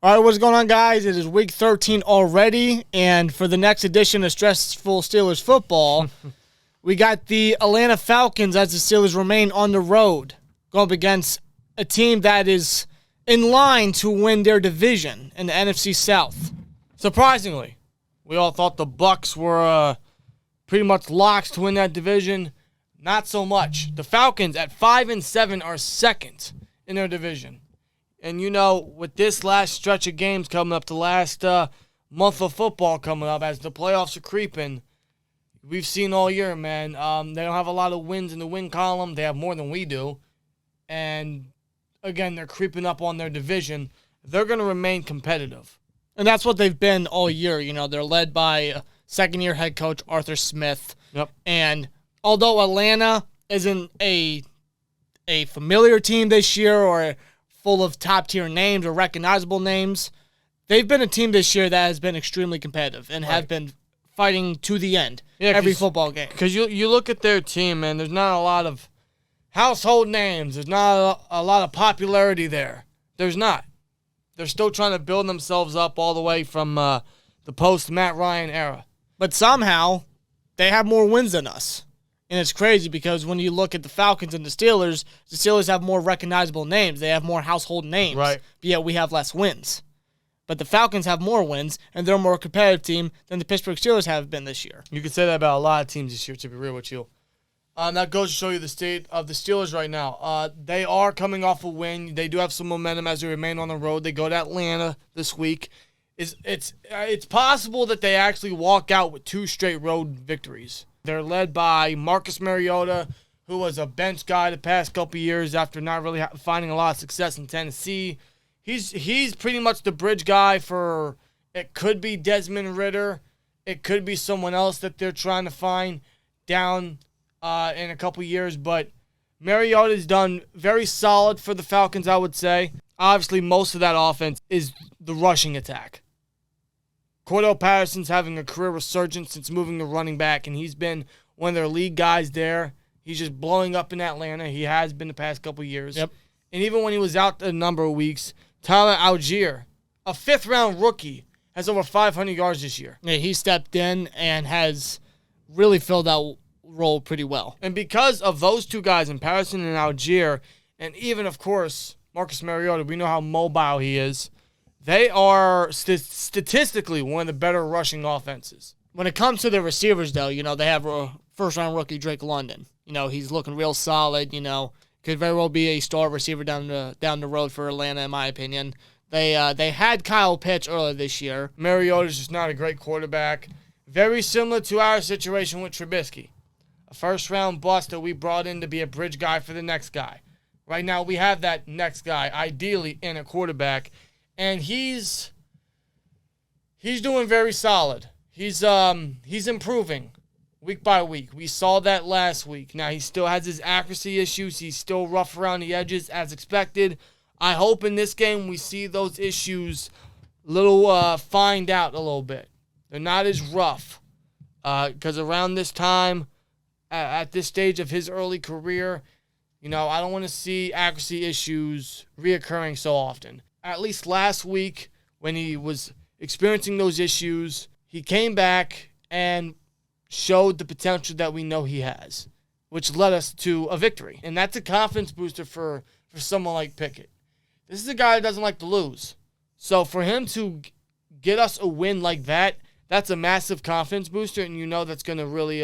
All right, what's going on, guys? It is week 13 already, and for the next edition of Stressful Steelers Football, we got the Atlanta Falcons as the Steelers remain on the road, going up against a team that is in line to win their division in the NFC South. Surprisingly, we all thought the Bucs were pretty much locks to win that division. Not so much. The Falcons at 5-7 are second in their division. And, you know, with this last stretch of games coming up, the last month of football coming up, as the playoffs are creeping, we've seen all year, man. They don't have a lot of wins in the win column. They have more than we do. And, again, they're creeping up on their division. They're going to remain competitive. And that's what they've been all year. You know, they're led by second-year head coach Arthur Smith. Yep. And although Atlanta isn't a familiar team this year or full of top-tier names or recognizable names, they've been a team this year that has been extremely competitive and have been fighting to the end every football game. Because you look at their team, man, there's not a lot of household names. There's not a lot of popularity there. There's not. They're still trying to build themselves up all the way from the post-Matt Ryan era. But somehow, they have more wins than us. And it's crazy because when you look at the Falcons and the Steelers have more recognizable names. They have more household names. Right. But yet we have less wins. But the Falcons have more wins, and they're a more competitive team than the Pittsburgh Steelers have been this year. You could say that about a lot of teams this year, to be real with you. That goes to show you the state of the Steelers right now. They are coming off a win. They do have some momentum as they remain on the road. They go to Atlanta this week. It's possible that they actually walk out with 2 straight road victories. They're led by Marcus Mariota, who was a bench guy the past couple years after not really finding a lot of success in Tennessee. He's pretty much the bridge guy for, it could be Desmond Ridder. It could be someone else that they're trying to find down in a couple years. But Mariota's done very solid for the Falcons, I would say. Obviously, most of that offense is the rushing attack. Cordell Patterson's having a career resurgence since moving to running back, and he's been one of their lead guys there. He's just blowing up in Atlanta. He has been the past couple years. Yep. And even when he was out a number of weeks, Tyler Algier, a 5th-round rookie, has over 500 yards this year. Yeah, he stepped in and has really filled that role pretty well. And because of those 2 guys, in Patterson and Algier, and even, of course, Marcus Mariota, we know how mobile he is. They are statistically one of the better rushing offenses. When it comes to the receivers, though, you know, they have a first-round rookie, Drake London. You know, he's looking real solid, you know. Could very well be a star receiver down the road for Atlanta, in my opinion. They had Kyle Pitts earlier this year. Mariota's just not a great quarterback. Very similar to our situation with Trubisky. A first-round bust that we brought in to be a bridge guy for the next guy. Right now, we have that next guy, ideally, in a quarterback. And he's doing very solid. He's improving week by week. We saw that last week. Now, he still has his accuracy issues. He's still rough around the edges as expected. I hope in this game we see those issues fined out a little bit. They're not as rough. Because around this time, at this stage of his early career, you know, I don't want to see accuracy issues reoccurring so often. At least last week, when he was experiencing those issues, he came back and showed the potential that we know he has, which led us to a victory. And that's a confidence booster for someone like Pickett. This is a guy that doesn't like to lose. So for him to get us a win like that, that's a massive confidence booster, and you know that's going to really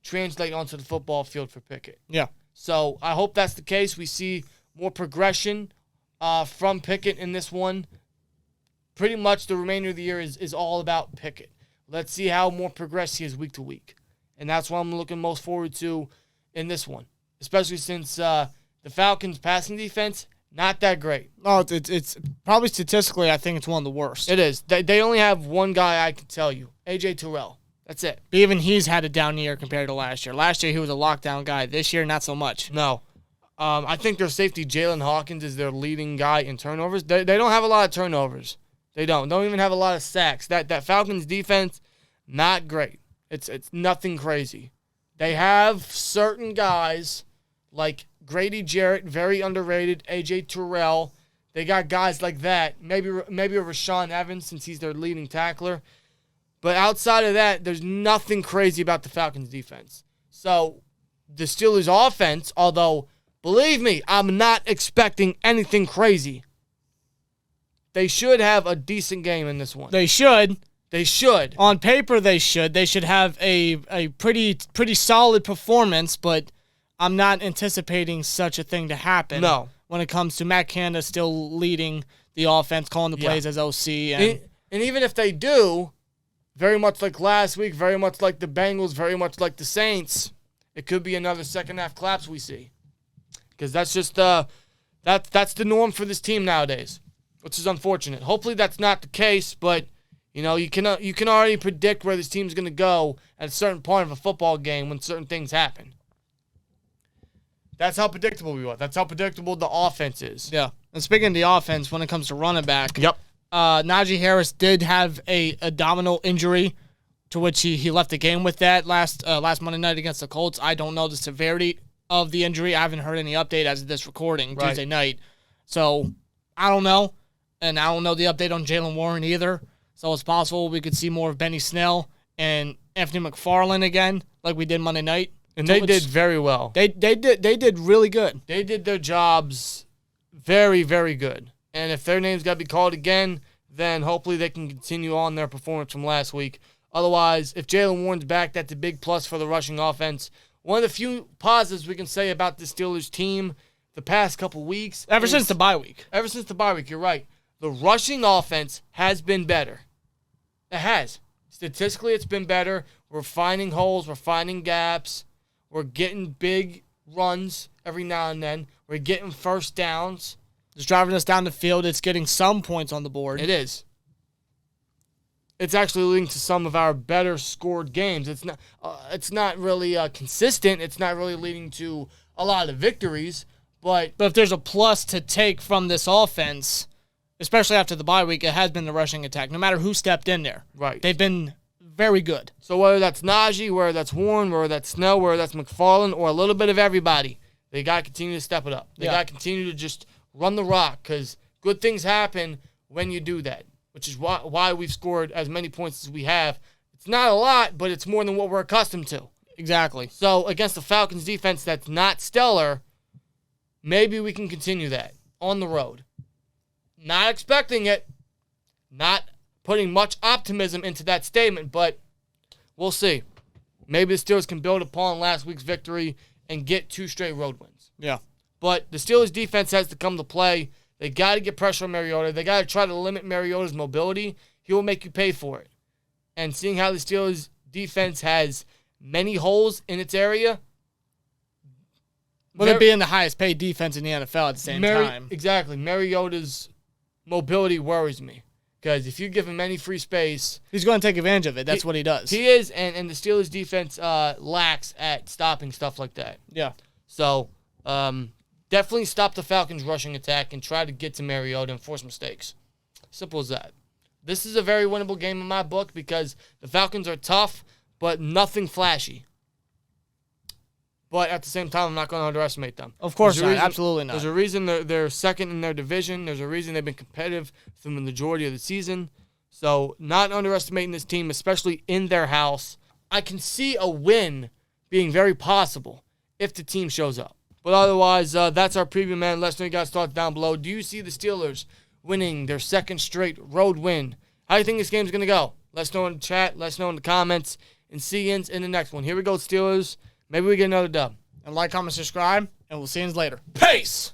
translate onto the football field for Pickett. Yeah. So I hope that's the case. We see more progression from Pickett in this one. Pretty much the remainder of the year is all about Pickett. Let's see how more progressed he is week to week. And that's what I'm looking most forward to in this one, especially since the Falcons' passing defense, not that great. Oh, it's probably statistically, I think it's one of the worst. It is. They only have one guy I can tell you, A.J. Terrell. That's it. But even he's had a down year compared to last year. Last year he was a lockdown guy. This year, not so much. No. I think their safety, Jalen Hawkins, is their leading guy in turnovers. They don't have a lot of turnovers. They don't even have a lot of sacks. That Falcons defense, not great. It's nothing crazy. They have certain guys like Grady Jarrett, very underrated, A.J. Terrell, They got guys like that. Maybe a Rashawn Evans since he's their leading tackler. But outside of that, there's nothing crazy about the Falcons defense. So the Steelers offense, although, believe me, I'm not expecting anything crazy. They should have a decent game in this one. They should. They should. On paper, they should. They should have a pretty solid performance, but I'm not anticipating such a thing to happen. No. When it comes to Matt Canada still leading the offense, calling the plays as OC. And even if they do, very much like last week, very much like the Bengals, very much like the Saints, it could be another second-half collapse we see. Because that's just that's the norm for this team nowadays, which is unfortunate. Hopefully that's not the case, but you know you can already predict where this team's going to go at a certain point of a football game when certain things happen. That's how predictable we are. That's how predictable the offense is. Yeah. And speaking of the offense, when it comes to running back, Yep. Najee Harris did have a abdominal injury, to which he left the game with that last Monday night against the Colts. I don't know the severity of the injury. I haven't heard any update as of this recording Tuesday night. So I don't know. And I don't know the update on Jalen Warren either. So it's possible we could see more of Benny Snell and Anthony McFarland again, like we did Monday night. And they did very well. They did really good. They did their jobs very, very good. And if their name's got to be called again, then hopefully they can continue on their performance from last week. Otherwise, if Jalen Warren's back, that's a big plus for the rushing offense. One of the few positives we can say about the Steelers team the past couple weeks. Ever since the bye week. Ever since the bye week, you're right. The rushing offense has been better. It has. Statistically, it's been better. We're finding holes. We're finding gaps. We're getting big runs every now and then. We're getting first downs. It's driving us down the field. It's getting some points on the board. It is. It's actually leading to some of our better scored games. It's not really consistent. It's not really leading to a lot of victories. But if there's a plus to take from this offense, especially after the bye week, it has been the rushing attack. No matter who stepped in there. Right. They've been very good. So whether that's Najee, whether that's Warren, whether that's Snell, whether that's McFarland, or a little bit of everybody, they got to continue to step it up. They got to continue to just run the rock because good things happen when you do that, which is why we've scored as many points as we have. It's not a lot, but it's more than what we're accustomed to. Exactly. So against the Falcons defense that's not stellar, maybe we can continue that on the road. Not expecting it, not putting much optimism into that statement, but we'll see. Maybe the Steelers can build upon last week's victory and get 2 straight road wins. Yeah. But the Steelers defense has to come to play. They got to get pressure on Mariota. They got to try to limit Mariota's mobility. He will make you pay for it. And seeing how the Steelers defense has many holes in its area. With it being the highest paid defense in the NFL at the same time. Exactly. Mariota's mobility worries me. Because if you give him any free space, he's going to take advantage of it. That's what he does. He is, and the Steelers defense lacks at stopping stuff like that. Yeah. So, definitely stop the Falcons' rushing attack and try to get to Mariota and force mistakes. Simple as that. This is a very winnable game in my book because the Falcons are tough, but nothing flashy. But at the same time, I'm not going to underestimate them. Of course not. Absolutely not. There's a reason they're second in their division. There's a reason they've been competitive for the majority of the season. So not underestimating this team, especially in their house. I can see a win being very possible if the team shows up. But otherwise, that's our preview, man. Let us know you guys' thoughts down below. Do you see the Steelers winning their second straight road win? How do you think this game's going to go? Let us know in the chat. Let us know in the comments. And see you in the next one. Here we go, Steelers. Maybe we get another dub. And like, comment, subscribe, and we'll see you later. Peace!